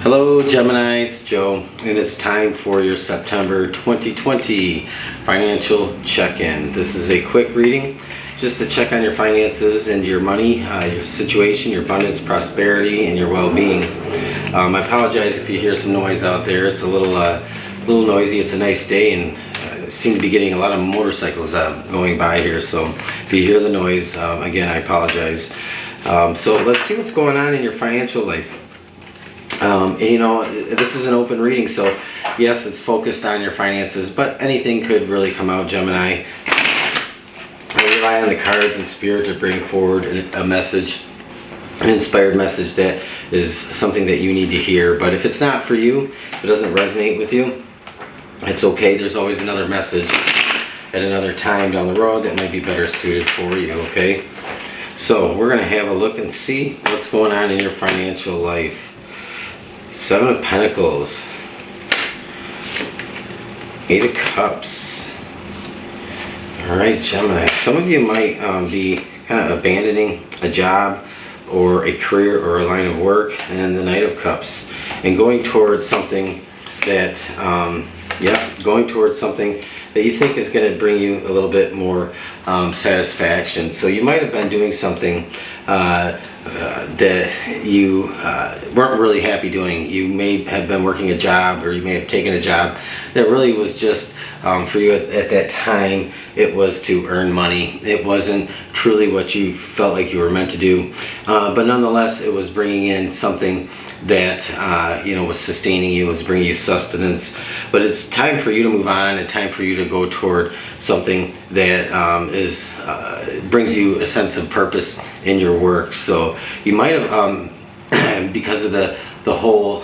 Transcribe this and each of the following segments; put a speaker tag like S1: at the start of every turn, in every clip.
S1: Hello Gemini, it's Joe, and it's time for your September 2020 financial check-in. This is a quick reading just to check on your finances and your money, your situation, your abundance, prosperity, and your well-being. I apologize if you hear some noise out there. It's a little noisy. It's a nice day, and I seem to be getting a lot of motorcycles going by here, so if you hear the noise, again, I apologize. So let's see what's going on in your financial life. And you know, this is an open reading, so yes, it's focused on your finances, but anything could really come out, Gemini. I rely on the cards and spirit to bring forward a message, an inspired message that is something that you need to hear. But if it's not for you, if it doesn't resonate with you, it's okay. There's always another message at another time down the road that might be better suited for you, okay? So we're going to have a look and see what's going on in your financial life. Seven of Pentacles, Eight of Cups. Alright, Gemini, some of you might be kind of abandoning a job or a career or a line of work, and the Knight of Cups, and going towards something that, going towards something that you think is going to bring you a little bit more satisfaction. So you might have been doing something that you weren't really happy doing. You may have been working a job, or you may have taken a job that really was just for you at that time. It was to earn money. It wasn't truly what you felt like you were meant to do, but nonetheless it was bringing in something that was sustaining you, was bringing you sustenance. But it's time for you to move on, and time for you to go toward something that brings you a sense of purpose in your work. So you might have, because of the whole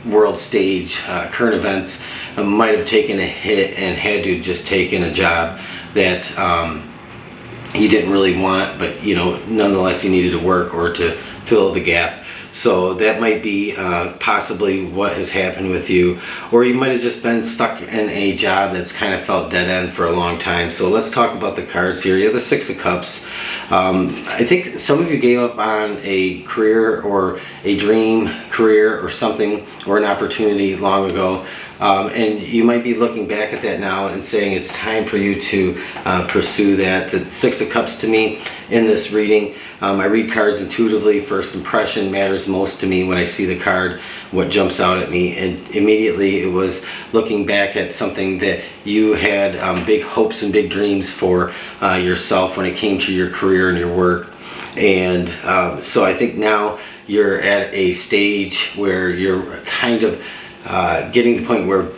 S1: world stage, current events, might have taken a hit and had to just take in a job that you didn't really want, but nonetheless you needed to work or to fill the gap. So that might be possibly what has happened with you, or you might have just been stuck in a job that's kind of felt dead end for a long time. So let's talk about the cards here. You have the Six of Cups. I think some of you gave up on a career or a dream career or something, or an opportunity long ago, and you might be looking back at that now and saying it's time for you to pursue that. The Six of Cups, to me, in this reading, I read cards intuitively. First impression matters most to me. When I see the card, what jumps out at me, and immediately it was looking back at something that you had big hopes and big dreams for yourself when it came to your career and your work. And so I think now you're at a stage where you're kind of getting to the point where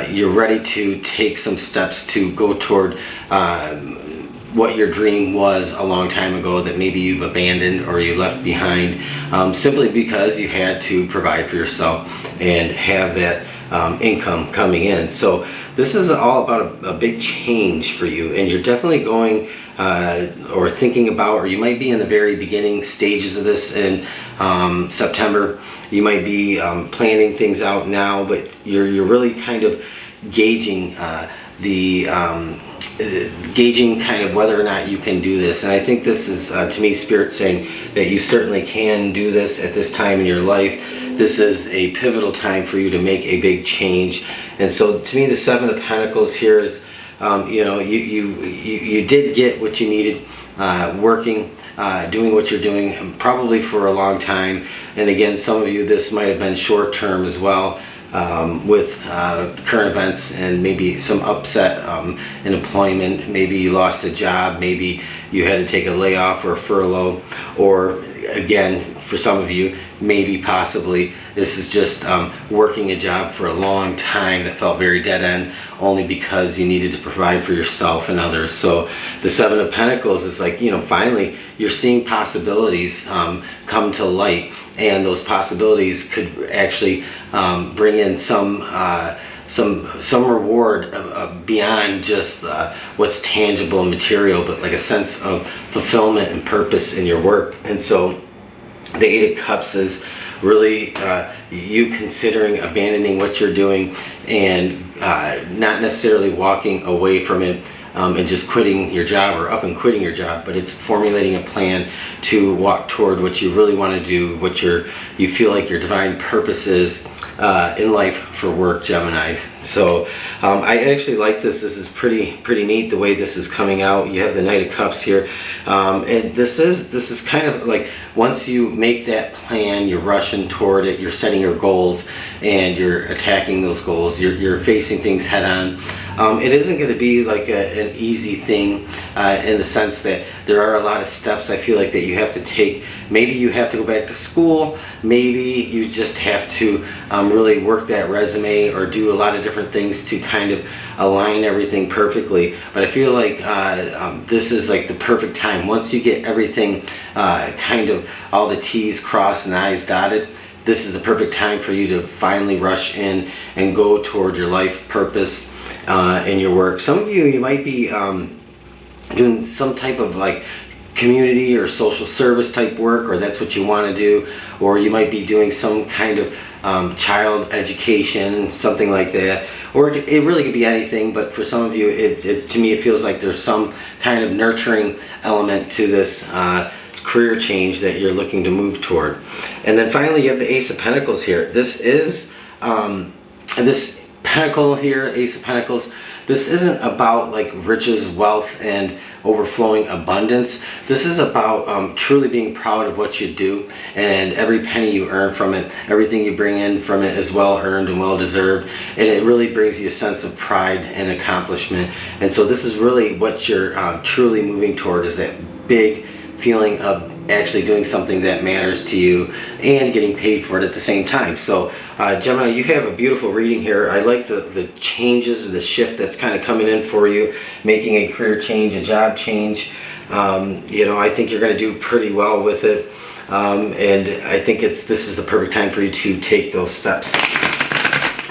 S1: you're ready to take some steps to go toward what your dream was a long time ago that maybe you've abandoned or you left behind, simply because you had to provide for yourself and have that income coming in. So this is all about a big change for you, and you're definitely going or thinking about, or you might be in the very beginning stages of this in September. You might be planning things out now, but you're really kind of gauging gauging kind of whether or not you can do this. And I think this is to me, Spirit saying that you certainly can do this at this time in your life. This is a pivotal time for you to make a big change. And so to me, the Seven of Pentacles here is you did get what you needed, working, doing what you're doing, probably for a long time. And again, some of you, this might have been short term as well, with current events and maybe some upset in employment. Maybe you lost a job, maybe you had to take a layoff or a furlough, or again, for some of you, maybe possibly this is just working a job for a long time that felt very dead end, only because you needed to provide for yourself and others. So the Seven of Pentacles is like, finally you're seeing possibilities come to light, and those possibilities could actually bring in some reward beyond just what's tangible and material, but like a sense of fulfillment and purpose in your work. And so the Eight of Cups is really you considering abandoning what you're doing and not necessarily walking away from it and just quitting your job or up and quitting your job, but it's formulating a plan to walk toward what you really want to do, what you feel like your divine purpose is in life for work, Geminis. So I actually like this. This is pretty neat the way this is coming out. You have the Knight of Cups here, and this is kind of like once you make that plan, you're rushing toward it, you're setting your goals, and you're attacking those goals. You're facing things head on. It isn't going to be like an easy thing in the sense that there are a lot of steps I feel like that you have to take. Maybe you have to go back to school. Maybe you just have to really work that resume or do a lot of different things to kind of align everything perfectly. But I feel like this is like the perfect time. Once you get everything kind of all the T's crossed and the I's dotted, this is the perfect time for you to finally rush in and go toward your life purpose in your work. Some of you might be doing some type of like community or social service type work, or that's what you want to do, or you might be doing some kind of child education, something like that, or it really could be anything. But for some of you, to me it feels like there's some kind of nurturing element to this career change that you're looking to move toward. And then finally you have the Ace of Pentacles here. This is this Pentacle here, Ace of Pentacles, this isn't about like riches, wealth, and overflowing abundance. This is about truly being proud of what you do, and every penny you earn from it, everything you bring in from it is well earned and well deserved, and it really brings you a sense of pride and accomplishment. And so this is really what you're truly moving toward, is that big feeling of actually doing something that matters to you and getting paid for it at the same time. So Gemini, you have a beautiful reading here. I like the changes, the shift that's kind of coming in for you, making a career change, a job change. I think you're going to do pretty well with it, and I think this is the perfect time for you to take those steps.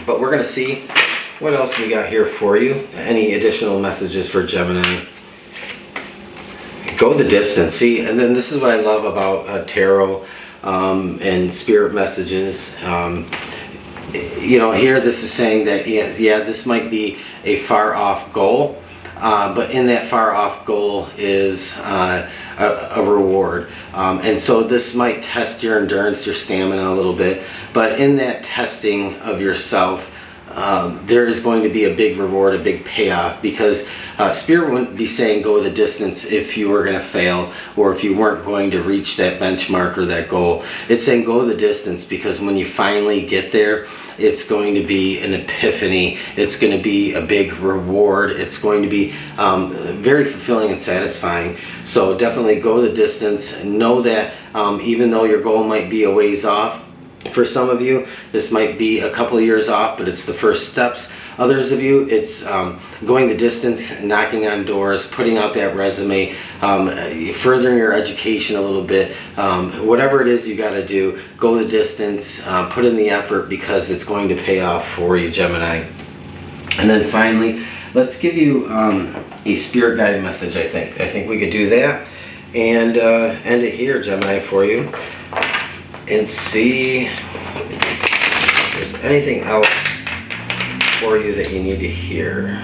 S1: But we're going to see what else we got here for you. Any additional messages for Gemini? Go the distance. See, and then this is what I love about tarot and spirit messages. Here this is saying that this might be a far off goal, but in that far off goal is a reward. And so this might test your endurance, your stamina a little bit, but in that testing of yourself, there is going to be a big reward, a big payoff, because Spirit wouldn't be saying go the distance if you were going to fail or if you weren't going to reach that benchmark or that goal. It's saying go the distance because when you finally get there, it's going to be an epiphany. It's going to be a big reward. It's going to be very fulfilling and satisfying. So definitely go the distance. Know that even though your goal might be a ways off, for some of you, this might be a couple of years off, but it's the first steps. Others of you, it's going the distance, knocking on doors, putting out that resume, furthering your education a little bit. Whatever it is you got to do, go the distance, put in the effort, because it's going to pay off for you, Gemini. And then finally, let's give you a spirit guide message, I think. I think we could do that and end it here, Gemini, for you. And see if there's anything else for you that you need to hear.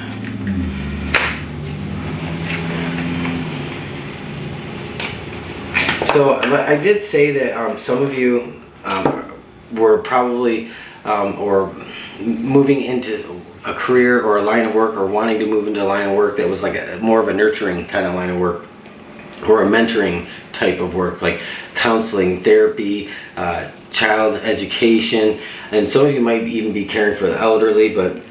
S1: So I did say that some of you were probably or moving into a career or a line of work, or wanting to move into a line of work that was like more of a nurturing kind of line of work, or a mentoring type of work, like counseling, therapy, child education, and some of you might even be caring for the elderly. But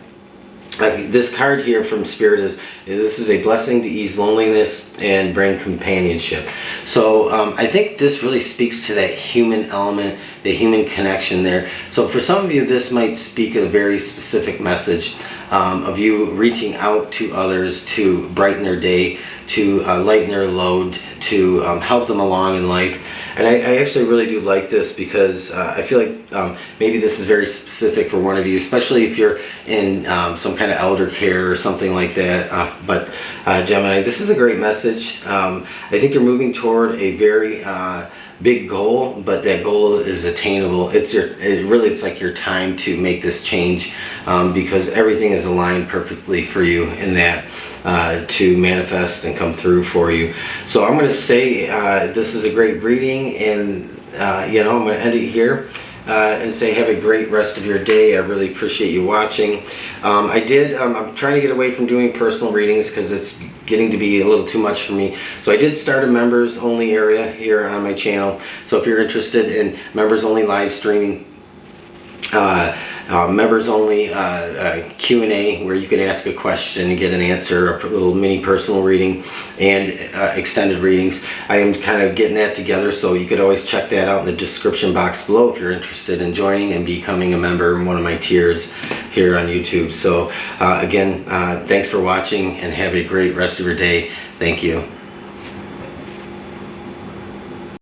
S1: this card here from Spirit this is a blessing to ease loneliness and bring companionship. So I think this really speaks to that human element, the human connection there. So for some of you, this might speak a very specific message of you reaching out to others to brighten their day, to lighten their load, to help them along in life. And I actually really do like this, because I feel like maybe this is very specific for one of you, especially if you're in some kind of elder care or something like that. But Gemini, this is a great message. I think you're moving toward a very big goal, but that goal is attainable. It's like your time to make this change, because everything is aligned perfectly for you in that to manifest and come through for you. So I'm going to say this is a great reading, and I'm going to end it here. And say have a great rest of your day. I really appreciate you watching. I'm trying to get away from doing personal readings because it's getting to be a little too much for me. So I did start a members only area here on my channel. So if you're interested in members only live streaming, members only Q&A where you can ask a question and get an answer, a little mini personal reading, and extended readings. I am kind of getting that together, so you could always check that out in the description box below if you're interested in joining and becoming a member in one of my tiers here on YouTube. So again, thanks for watching and have a great rest of your day. Thank you.